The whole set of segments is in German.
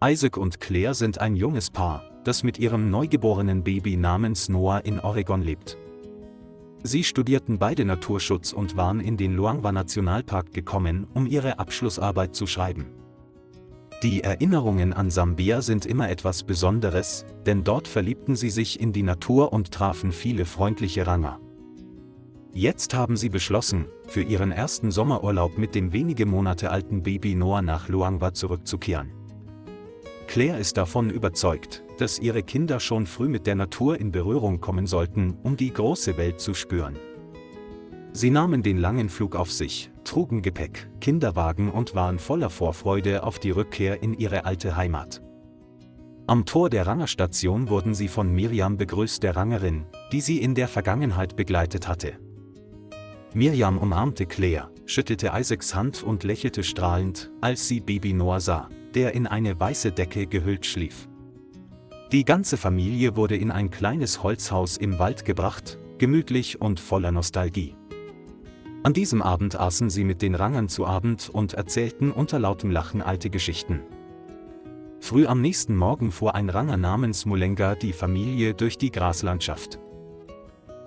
Isaac und Claire sind ein junges Paar, das mit ihrem neugeborenen Baby namens Noah in Oregon lebt. Sie studierten beide Naturschutz und waren in den Luangwa Nationalpark gekommen, um ihre Abschlussarbeit zu schreiben. Die Erinnerungen an Sambia sind immer etwas Besonderes, denn dort verliebten sie sich in die Natur und trafen viele freundliche Ranger. Jetzt haben sie beschlossen, für ihren ersten Sommerurlaub mit dem wenige Monate alten Baby Noah nach Luangwa zurückzukehren. Claire ist davon überzeugt, dass ihre Kinder schon früh mit der Natur in Berührung kommen sollten, um die große Welt zu spüren. Sie nahmen den langen Flug auf sich, trugen Gepäck, Kinderwagen und waren voller Vorfreude auf die Rückkehr in ihre alte Heimat. Am Tor der Rangerstation wurden sie von Miriam begrüßt, der Rangerin, die sie in der Vergangenheit begleitet hatte. Miriam umarmte Claire, schüttelte Isaacs Hand und lächelte strahlend, als sie Baby Noah sah, der in eine weiße Decke gehüllt schlief. Die ganze Familie wurde in ein kleines Holzhaus im Wald gebracht, gemütlich und voller Nostalgie. An diesem Abend aßen sie mit den Rangern zu Abend und erzählten unter lautem Lachen alte Geschichten. Früh am nächsten Morgen fuhr ein Ranger namens Mulenga die Familie durch die Graslandschaft.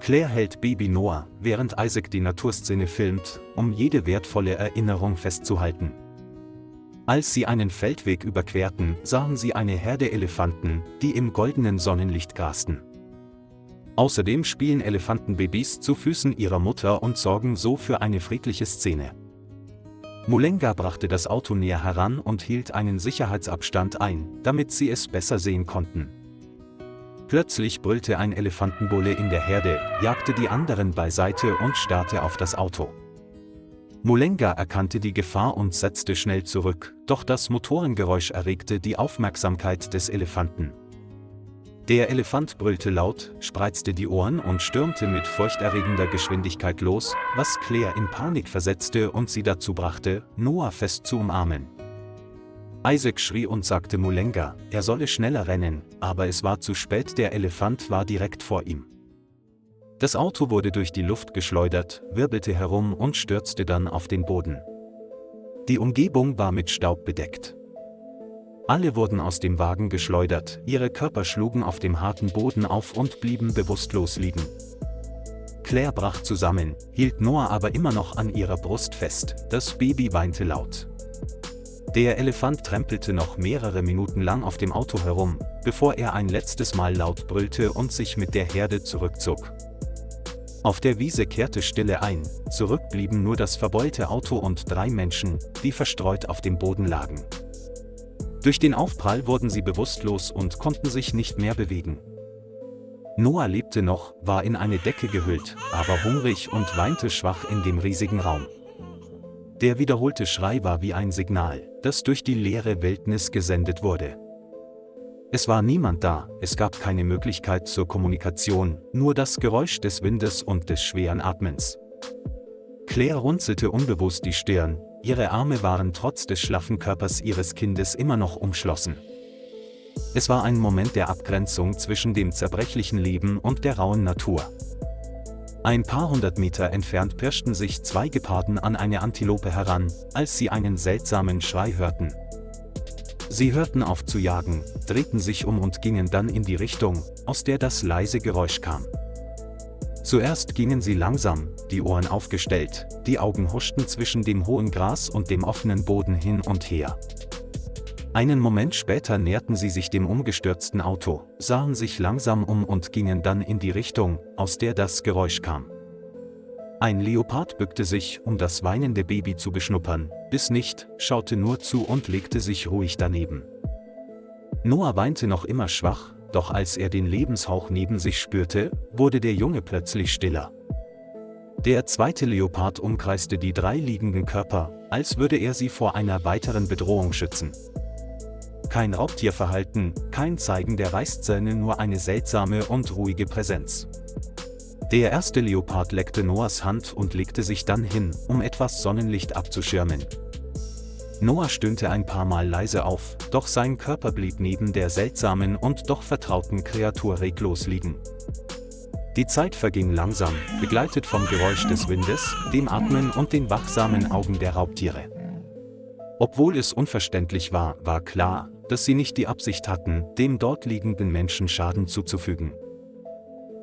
Claire hält Baby Noah, während Isaac die Naturszene filmt, um jede wertvolle Erinnerung festzuhalten. Als sie einen Feldweg überquerten, sahen sie eine Herde Elefanten, die im goldenen Sonnenlicht grasten. Außerdem spielen Elefantenbabys zu Füßen ihrer Mutter und sorgen so für eine friedliche Szene. Mulenga brachte das Auto näher heran und hielt einen Sicherheitsabstand ein, damit sie es besser sehen konnten. Plötzlich brüllte ein Elefantenbulle in der Herde, jagte die anderen beiseite und starrte auf das Auto. Mulenga erkannte die Gefahr und setzte schnell zurück, doch das Motorengeräusch erregte die Aufmerksamkeit des Elefanten. Der Elefant brüllte laut, spreizte die Ohren und stürmte mit furchterregender Geschwindigkeit los, was Claire in Panik versetzte und sie dazu brachte, Noah fest zu umarmen. Isaac schrie und sagte Mulenga, er solle schneller rennen, aber es war zu spät, der Elefant war direkt vor ihm. Das Auto wurde durch die Luft geschleudert, wirbelte herum und stürzte dann auf den Boden. Die Umgebung war mit Staub bedeckt. Alle wurden aus dem Wagen geschleudert, ihre Körper schlugen auf dem harten Boden auf und blieben bewusstlos liegen. Claire brach zusammen, hielt Noah aber immer noch an ihrer Brust fest, das Baby weinte laut. Der Elefant trempelte noch mehrere Minuten lang auf dem Auto herum, bevor er ein letztes Mal laut brüllte und sich mit der Herde zurückzog. Auf der Wiese kehrte Stille ein, zurück blieben nur das verbeulte Auto und 3 Menschen, die verstreut auf dem Boden lagen. Durch den Aufprall wurden sie bewusstlos und konnten sich nicht mehr bewegen. Noah lebte noch, war in eine Decke gehüllt, aber hungrig und weinte schwach in dem riesigen Raum. Der wiederholte Schrei war wie ein Signal, das durch die leere Wildnis gesendet wurde. Es war niemand da, es gab keine Möglichkeit zur Kommunikation, nur das Geräusch des Windes und des schweren Atmens. Claire runzelte unbewusst die Stirn, ihre Arme waren trotz des schlaffen Körpers ihres Kindes immer noch umschlossen. Es war ein Moment der Abgrenzung zwischen dem zerbrechlichen Leben und der rauen Natur. Ein paar hundert Meter entfernt pirschten sich 2 Geparden an eine Antilope heran, als sie einen seltsamen Schrei hörten. Sie hörten auf zu jagen, drehten sich um und gingen dann in die Richtung, aus der das leise Geräusch kam. Zuerst gingen sie langsam, die Ohren aufgestellt, die Augen huschten zwischen dem hohen Gras und dem offenen Boden hin und her. Einen Moment später näherten sie sich dem umgestürzten Auto, sahen sich langsam um und gingen dann in die Richtung, aus der das Geräusch kam. Ein Leopard bückte sich, um das weinende Baby zu beschnuppern, biss nicht, schaute nur zu und legte sich ruhig daneben. Noah weinte noch immer schwach, doch als er den Lebenshauch neben sich spürte, wurde der Junge plötzlich stiller. Der zweite Leopard umkreiste die 3 liegenden Körper, als würde er sie vor einer weiteren Bedrohung schützen. Kein Raubtierverhalten, kein Zeigen der Reißzähne, nur eine seltsame und ruhige Präsenz. Der erste Leopard leckte Noahs Hand und legte sich dann hin, um etwas Sonnenlicht abzuschirmen. Noah stöhnte ein paar Mal leise auf, doch sein Körper blieb neben der seltsamen und doch vertrauten Kreatur reglos liegen. Die Zeit verging langsam, begleitet vom Geräusch des Windes, dem Atmen und den wachsamen Augen der Raubtiere. Obwohl es unverständlich war, war klar, dass sie nicht die Absicht hatten, dem dort liegenden Menschen Schaden zuzufügen.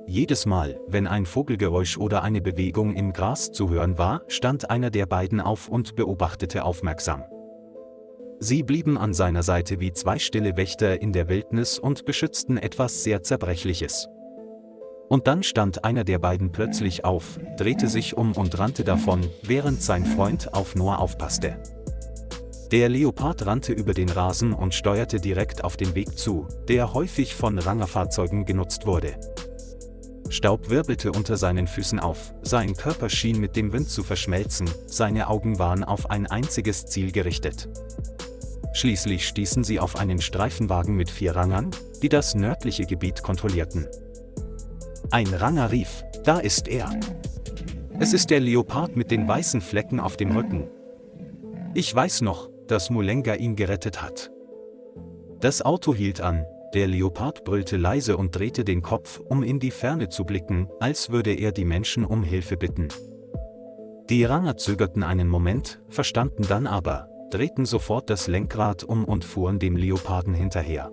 Jedes Mal, wenn ein Vogelgeräusch oder eine Bewegung im Gras zu hören war, stand einer der beiden auf und beobachtete aufmerksam. Sie blieben an seiner Seite wie zwei stille Wächter in der Wildnis und beschützten etwas sehr Zerbrechliches. Und dann stand einer der beiden plötzlich auf, drehte sich um und rannte davon, während sein Freund auf Noah aufpasste. Der Leopard rannte über den Rasen und steuerte direkt auf den Weg zu, der häufig von Rangerfahrzeugen genutzt wurde. Staub wirbelte unter seinen Füßen auf, sein Körper schien mit dem Wind zu verschmelzen, seine Augen waren auf ein einziges Ziel gerichtet. Schließlich stießen sie auf einen Streifenwagen mit 4 Rangern, die das nördliche Gebiet kontrollierten. Ein Ranger rief: „Da ist er! Es ist der Leopard mit den weißen Flecken auf dem Rücken. Ich weiß noch, dass Mulenga ihn gerettet hat." Das Auto hielt an, der Leopard brüllte leise und drehte den Kopf, um in die Ferne zu blicken, als würde er die Menschen um Hilfe bitten. Die Ranger zögerten einen Moment, verstanden dann aber, drehten sofort das Lenkrad um und fuhren dem Leoparden hinterher.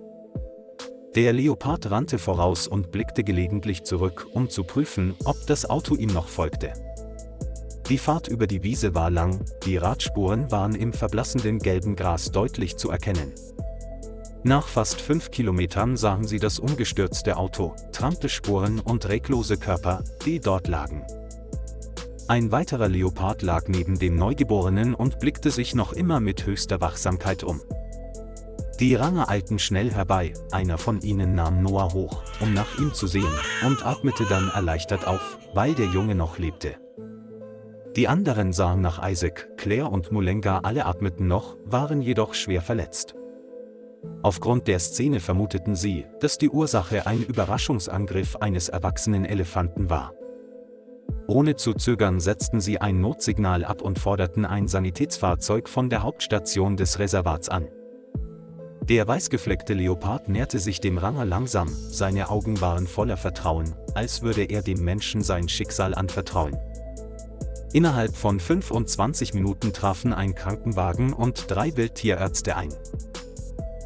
Der Leopard rannte voraus und blickte gelegentlich zurück, um zu prüfen, ob das Auto ihm noch folgte. Die Fahrt über die Wiese war lang, die Radspuren waren im verblassenden gelben Gras deutlich zu erkennen. Nach fast 5 Kilometern sahen sie das umgestürzte Auto, Trampelspuren und reglose Körper, die dort lagen. Ein weiterer Leopard lag neben dem Neugeborenen und blickte sich noch immer mit höchster Wachsamkeit um. Die Ranger eilten schnell herbei, einer von ihnen nahm Noah hoch, um nach ihm zu sehen, und atmete dann erleichtert auf, weil der Junge noch lebte. Die anderen sahen nach Isaac, Claire und Mulenga, alle atmeten noch, waren jedoch schwer verletzt. Aufgrund der Szene vermuteten sie, dass die Ursache ein Überraschungsangriff eines erwachsenen Elefanten war. Ohne zu zögern setzten sie ein Notsignal ab und forderten ein Sanitätsfahrzeug von der Hauptstation des Reservats an. Der weißgefleckte Leopard näherte sich dem Ranger langsam, seine Augen waren voller Vertrauen, als würde er dem Menschen sein Schicksal anvertrauen. Innerhalb von 25 Minuten trafen ein Krankenwagen und 3 Wildtierärzte ein.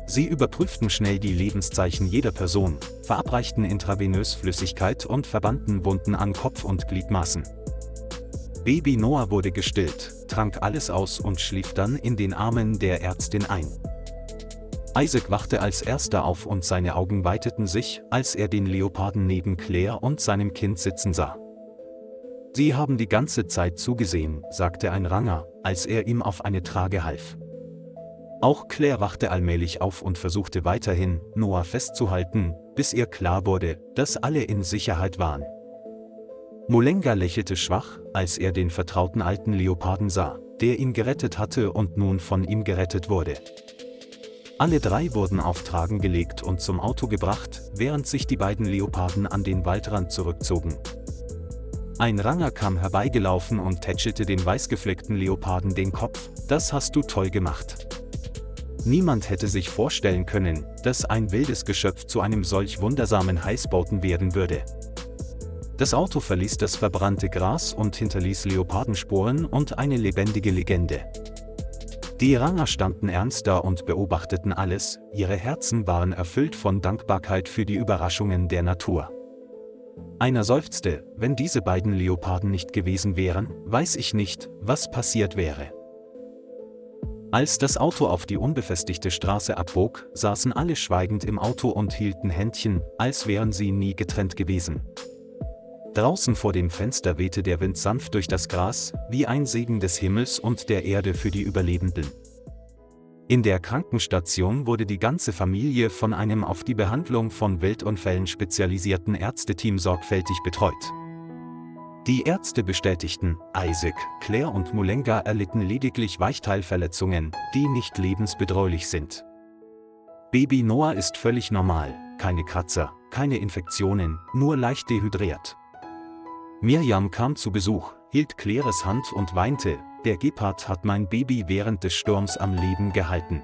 Sie überprüften schnell die Lebenszeichen jeder Person, verabreichten intravenös Flüssigkeit und verbanden Wunden an Kopf und Gliedmaßen. Baby Noah wurde gestillt, trank alles aus und schlief dann in den Armen der Ärztin ein. Isaac wachte als erster auf und seine Augen weiteten sich, als er den Leoparden neben Claire und seinem Kind sitzen sah. „Sie haben die ganze Zeit zugesehen", sagte ein Ranger, als er ihm auf eine Trage half. Auch Claire wachte allmählich auf und versuchte weiterhin, Noah festzuhalten, bis ihr klar wurde, dass alle in Sicherheit waren. Mulenga lächelte schwach, als er den vertrauten alten Leoparden sah, der ihn gerettet hatte und nun von ihm gerettet wurde. Alle 3 wurden auf Tragen gelegt und zum Auto gebracht, während sich die beiden Leoparden an den Waldrand zurückzogen. Ein Ranger kam herbeigelaufen und tätschelte dem weißgefleckten Leoparden den Kopf: „Das hast du toll gemacht." Niemand hätte sich vorstellen können, dass ein wildes Geschöpf zu einem solch wundersamen Heißboten werden würde. Das Auto verließ das verbrannte Gras und hinterließ Leopardenspuren und eine lebendige Legende. Die Ranger standen ernst da und beobachteten alles, ihre Herzen waren erfüllt von Dankbarkeit für die Überraschungen der Natur. Einer seufzte: „Wenn diese beiden Leoparden nicht gewesen wären, weiß ich nicht, was passiert wäre." Als das Auto auf die unbefestigte Straße abbog, saßen alle schweigend im Auto und hielten Händchen, als wären sie nie getrennt gewesen. Draußen vor dem Fenster wehte der Wind sanft durch das Gras, wie ein Segen des Himmels und der Erde für die Überlebenden. In der Krankenstation wurde die ganze Familie von einem auf die Behandlung von Wildunfällen spezialisierten Ärzteteam sorgfältig betreut. Die Ärzte bestätigten, Isaac, Claire und Mulenga erlitten lediglich Weichteilverletzungen, die nicht lebensbedrohlich sind. Baby Noah ist völlig normal, keine Kratzer, keine Infektionen, nur leicht dehydriert. Miriam kam zu Besuch, hielt Claires Hand und weinte: „Der Gepard hat mein Baby während des Sturms am Leben gehalten."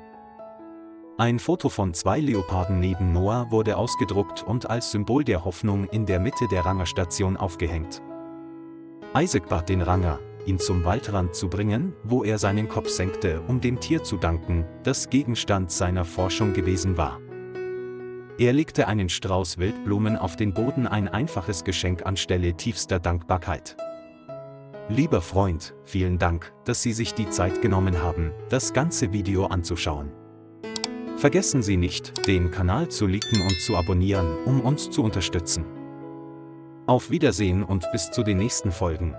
Ein Foto von 2 Leoparden neben Noah wurde ausgedruckt und als Symbol der Hoffnung in der Mitte der Rangerstation aufgehängt. Isaac bat den Ranger: ihn zum Waldrand zu bringen, wo er seinen Kopf senkte, um dem Tier zu danken, das Gegenstand seiner Forschung gewesen war. Er legte einen Strauß Wildblumen auf den Boden, ein einfaches Geschenk anstelle tiefster Dankbarkeit. Lieber Freund, vielen Dank, dass Sie sich die Zeit genommen haben, das ganze Video anzuschauen. Vergessen Sie nicht, den Kanal zu liken und zu abonnieren, um uns zu unterstützen. Auf Wiedersehen und bis zu den nächsten Folgen.